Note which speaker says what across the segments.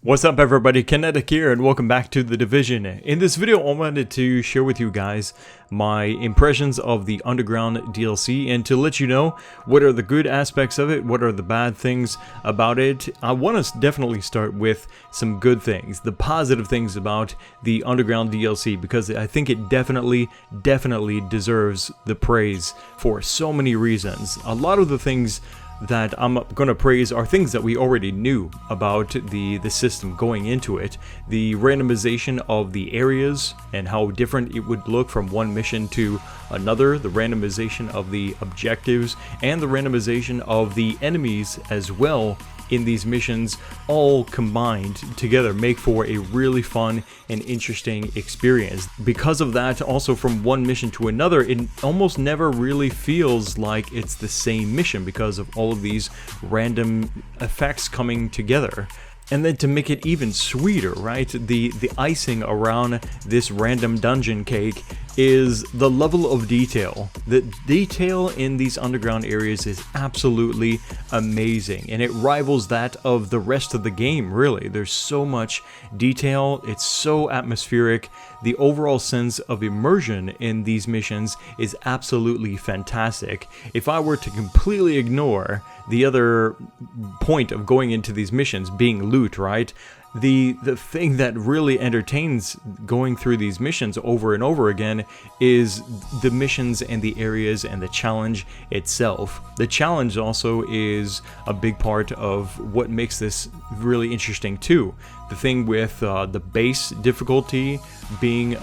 Speaker 1: What's up everybody, Nader A here and welcome back to The Division. In this video I wanted to share with you guys my impressions of the Underground DLC and to let you know what are the good aspects of it, what are the bad things about it. I want to definitely start with some good things, the positive things about the Underground DLC, because I think it definitely deserves the praise for so many reasons. A lot of the things that I'm going to praise are things that we already knew about the system going into it. The randomization of the areas and how different it would look from one mission to another, the randomization of the objectives, and the randomization of the enemies as well in these missions, all combined together make for a really fun and interesting experience. Because of that, also from one mission to another, it almost never really feels like it's the same mission because of all of these random effects coming together. And then to make it even sweeter, right, the icing around this random dungeon cake is the level of detail. The detail in these underground areas is absolutely amazing, and it rivals that of the rest of the game, really. There's so much detail, it's so atmospheric. The overall sense of immersion in these missions is absolutely fantastic. If I were to completely ignore the other point of going into these missions being loot, right? The thing that really entertains going through these missions over and over again is the missions and the areas and the challenge itself. The challenge also is a big part of what makes this really interesting too. The thing with the base difficulty being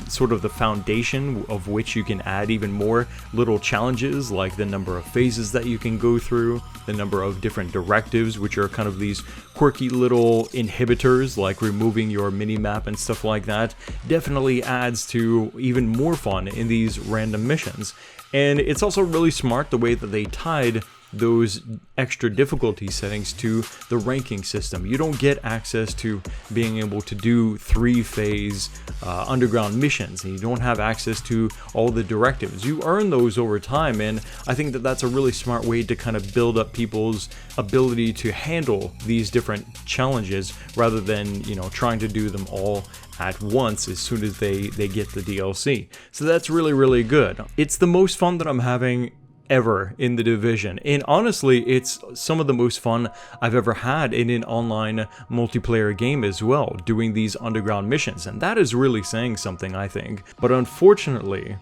Speaker 1: sort of the foundation of which you can add even more little challenges, like the number of phases that you can go through, the number of different directives, which are kind of these quirky little inhibitors like removing your mini-map and stuff like that, definitely adds to even more fun in these random missions. And it's also really smart the way that they tied those extra difficulty settings to the ranking system. You don't get access to being able to do 3-phase underground missions, and you don't have access to all the directives. You earn those over time, and I think that that's a really smart way to kind of build up people's ability to handle these different challenges rather than, you know, trying to do them all at once as soon as they get the DLC. So that's really good. It's the most fun that I'm having ever in the Division, and honestly it's some of the most fun I've ever had in an online multiplayer game as well, doing these underground missions, and that is really saying something, I think. But unfortunately,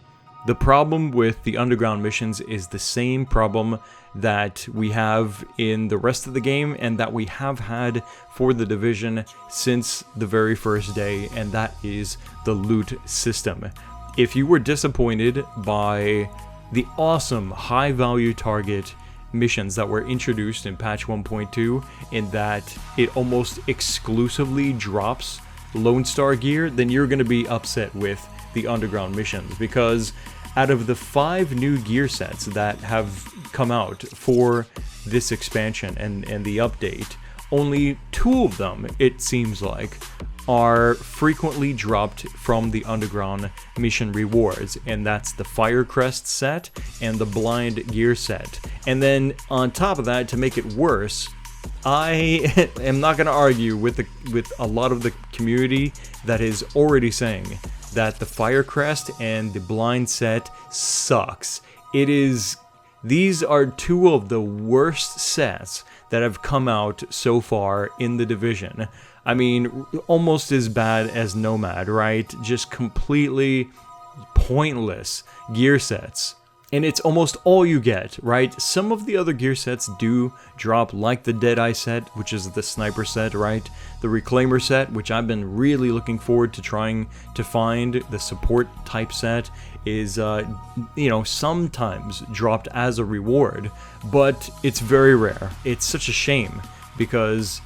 Speaker 1: the problem with the underground missions is the same problem that we have in the rest of the game and that we have had for the Division since the very first day, and that is the loot system. If you were disappointed by the awesome high value target missions that were introduced in patch 1.2, in that it almost exclusively drops Lone Star gear, then you're going to be upset with the underground missions, because out of the 5 new gear sets that have come out for this expansion and the update, only 2 of them, it seems like, are frequently dropped from the underground mission rewards, and that's the Firecrest set and the Blind gear set. And then on top of that, to make it worse, I am not going to argue with a lot of the community that is already saying that the Firecrest and the Blind set sucks. These are 2 of the worst sets that have come out so far in the Division. I mean, almost as bad as Nomad, right? Just completely pointless gear sets. And it's almost all you get, right? Some of the other gear sets do drop, like the Deadeye set, which is the sniper set, right? The Reclaimer set, which I've been really looking forward to trying to find. The support type set is, you know, sometimes dropped as a reward, but it's very rare. It's such a shame, because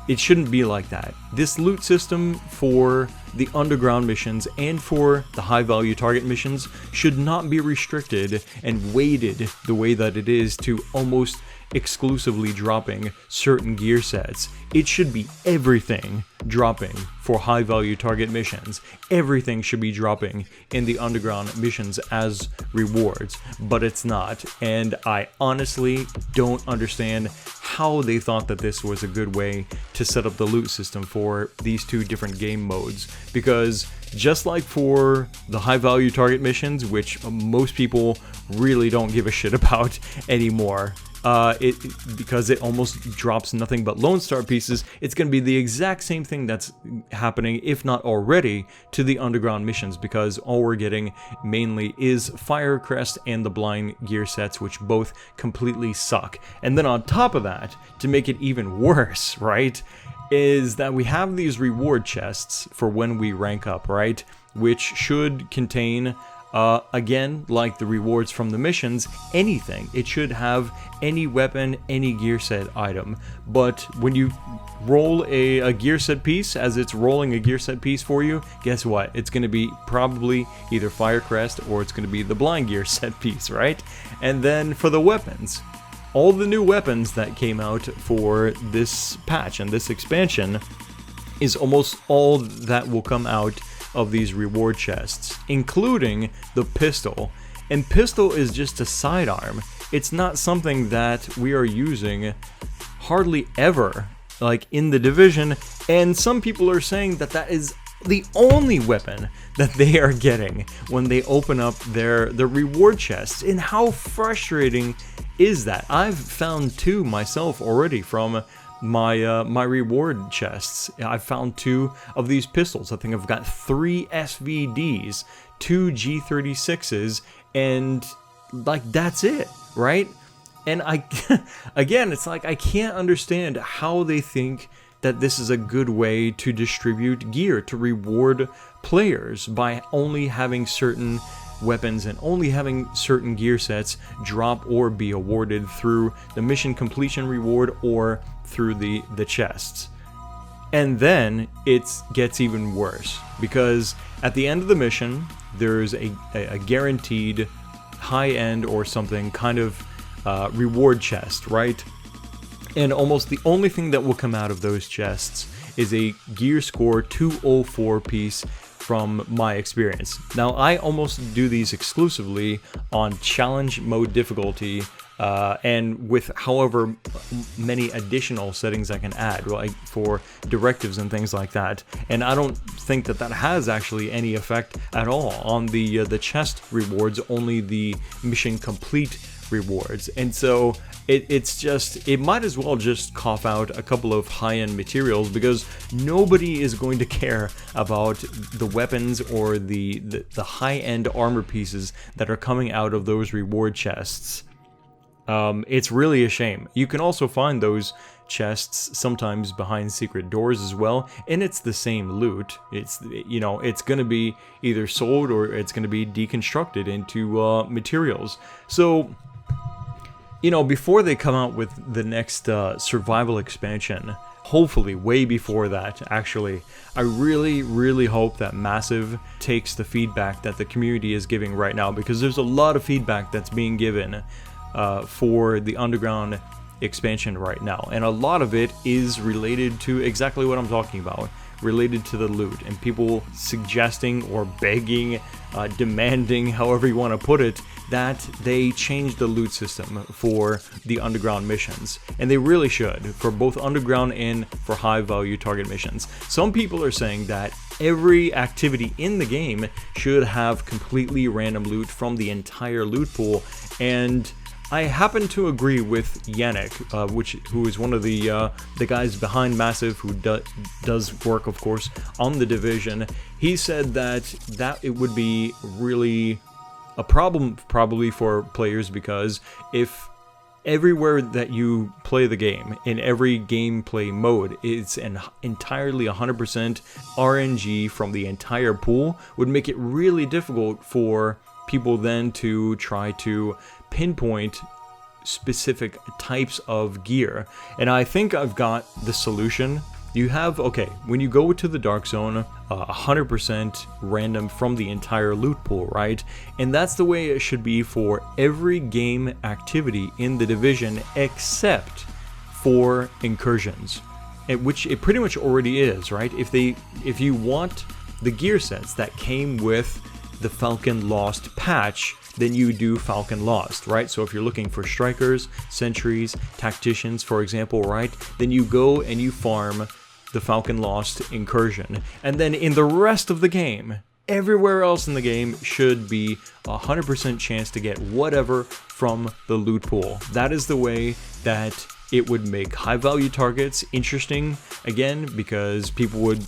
Speaker 1: it shouldn't be like that. This loot system for the underground missions and for the high value target missions should not be restricted and weighted the way that it is to almost exclusively dropping certain gear sets. It should be everything dropping for high value target missions. Everything should be dropping in the underground missions as rewards, but it's not. And I honestly don't understand how they thought that this was a good way to set up the loot system for these two different game modes, because just like for the high value target missions, which most people really don't give a shit about anymore, because it almost drops nothing but Lone Star pieces, it's going to be the exact same thing that's happening, if not already, to the underground missions, because all we're getting mainly is Firecrest and the blind gear sets, which both completely suck. And then on top of that, to make it even worse, right, is that we have these reward chests for when we rank up, right, which should contain again, like the rewards from the missions, anything. It should have any weapon, any gear set item. But when you roll a gear set piece, as it's rolling a gear set piece for you, guess what? It's going to be probably either Firecrest or it's going to be the blind gear set piece, right? And then for the weapons, all the new weapons that came out for this patch and this expansion is almost all that will come out of these reward chests, including the pistol. And pistol is just a sidearm. It's not something that we are using hardly ever, like in the Division, and some people are saying that that is the only weapon that they are getting when they open up their reward chests. And how frustrating is that? I've found two myself already from my reward chests. I've found two of these pistols. I think I've got 3 SVDs, 2 G36s, and like that's it, right? And again, it's like I can't understand how they think that this is a good way to distribute gear, to reward players by only having certain weapons and only having certain gear sets drop or be awarded through the mission completion reward or through the chests. And then it gets even worse, because at the end of the mission there's a guaranteed high-end or something kind of reward chest, right? And almost the only thing that will come out of those chests is a gear score 204 piece from my experience. Now, I almost do these exclusively on challenge mode difficulty, and with however many additional settings I can add, like for directives and things like that. And I don't think that that has actually any effect at all on the chest rewards, only the mission complete rewards. And so it might as well just cough out a couple of high-end materials, because nobody is going to care about the weapons or the high-end armor pieces that are coming out of those reward chests. It's really a shame. You can also find those chests sometimes behind secret doors as well, and it's the same loot. It's, you know, it's going to be either sold or it's going to be deconstructed into materials. So, you know, before they come out with the next survival expansion, hopefully way before that, actually, I really hope that Massive takes the feedback that the community is giving right now, because there's a lot of feedback that's being given for the Underground expansion right now, and a lot of it is related to exactly what I'm talking about, related to the loot, and people suggesting or begging, demanding, however you want to put it, that they change the loot system for the underground missions. And they really should, for both underground and for high value target missions. Some people are saying that every activity in the game should have completely random loot from the entire loot pool, and I happen to agree with Yannick, who is one of the guys behind Massive, who does work, of course, on the Division. He said that it would be really a problem probably for players, because if everywhere that you play the game, in every gameplay mode, it's an entirely 100% RNG from the entire pool, would make it really difficult for people then to try to pinpoint specific types of gear. And I think I've got the solution. you have, okay, when you go to the Dark Zone, 100% random from the entire loot pool, right? And that's the way it should be for every game activity in the Division except for incursions, which it pretty much already is, right? If you want the gear sets that came with the Falcon Lost patch, then you do Falcon Lost, right? So if you're looking for strikers, sentries, tacticians, for example, right? Then you go and you farm the Falcon Lost incursion. And then in the rest of the game, everywhere else in the game should be 100% chance to get whatever from the loot pool. That is the way that it would make high value targets interesting, again, because people would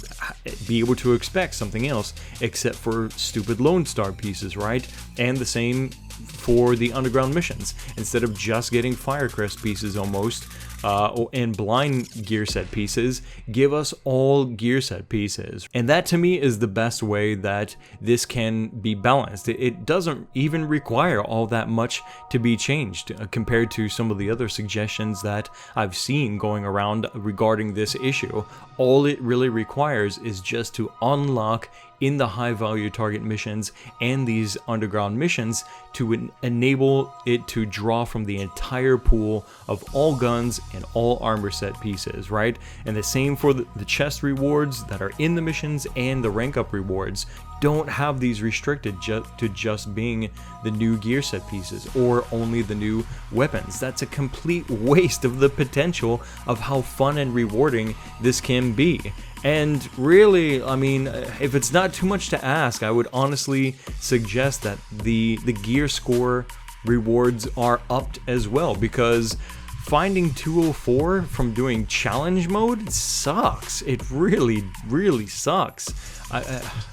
Speaker 1: be able to expect something else except for stupid Lone Star pieces, right? And the same for the underground missions. Instead of just getting Firecrest pieces almost, and blind gear set pieces, give us all gear set pieces. And that to me is the best way that this can be balanced. It doesn't even require all that much to be changed compared to some of the other suggestions that I've seen going around regarding this issue. All it really requires is just to unlock in the high value target missions and these underground missions to enable it to draw from the entire pool of all guns and all armor set pieces, right? And the same for the chest rewards that are in the missions and the rank up rewards. Don't have these restricted to just being the new gear set pieces or only the new weapons. That's a complete waste of the potential of how fun and rewarding this can be. And really, I mean, if it's not too much to ask, I would honestly suggest that the gear score rewards are upped as well, because finding 204 from doing challenge mode sucks. It really, really sucks.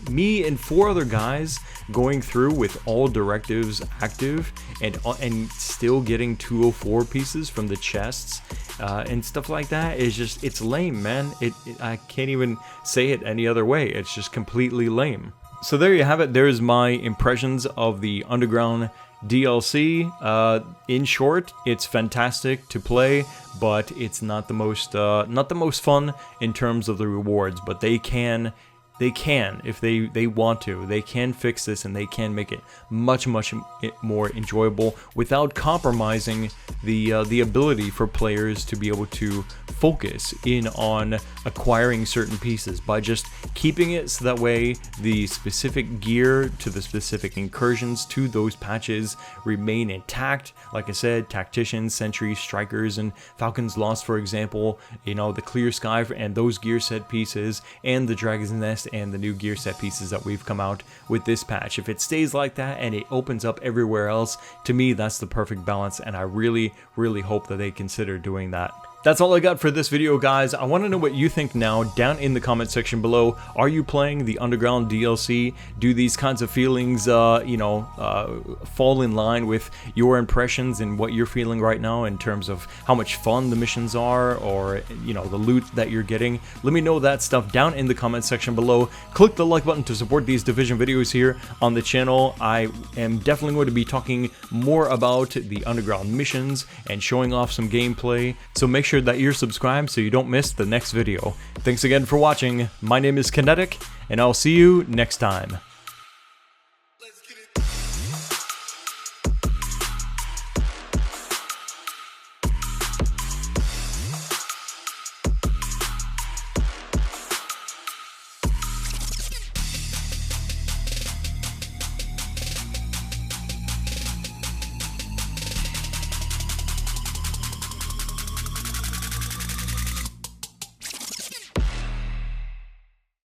Speaker 1: Me and 4 other guys going through with all directives active and still getting 204 pieces from the chests and stuff like that is just, it's lame, man. I can't even say it any other way. It's just completely lame. So there you have it. There's my impressions of the Underground DLC. In short, it's fantastic to play, but it's not the most fun in terms of the rewards. But they can, if they want to, they can fix this and they can make it much more enjoyable without compromising the ability for players to be able to focus in on acquiring certain pieces by just keeping it so that way the specific gear to the specific incursions to those patches remain intact. Like I said, tacticians, sentries, strikers, and Falcon's Lost, for example, you know, the Clear Sky and those gear set pieces, and the Dragon's Nest and the new gear set pieces that we've come out with this patch. If it stays like that and it opens up everywhere else, to me that's the perfect balance, and I really hope that they consider doing that. That's all I got for this video, guys. I want to know what you think now down in the comment section below. Are you playing the Underground DLC? Do these kinds of feelings, fall in line with your impressions and what you're feeling right now in terms of how much fun the missions are, or, you know, the loot that you're getting? Let me know that stuff down in the comment section below. Click the like button to support these Division videos here on the channel. I am definitely going to be talking more about the Underground missions and showing off some gameplay, so make sure that you're subscribed so you don't miss the next video. Thanks again for watching. My name is Kinetic, and I'll see you next time.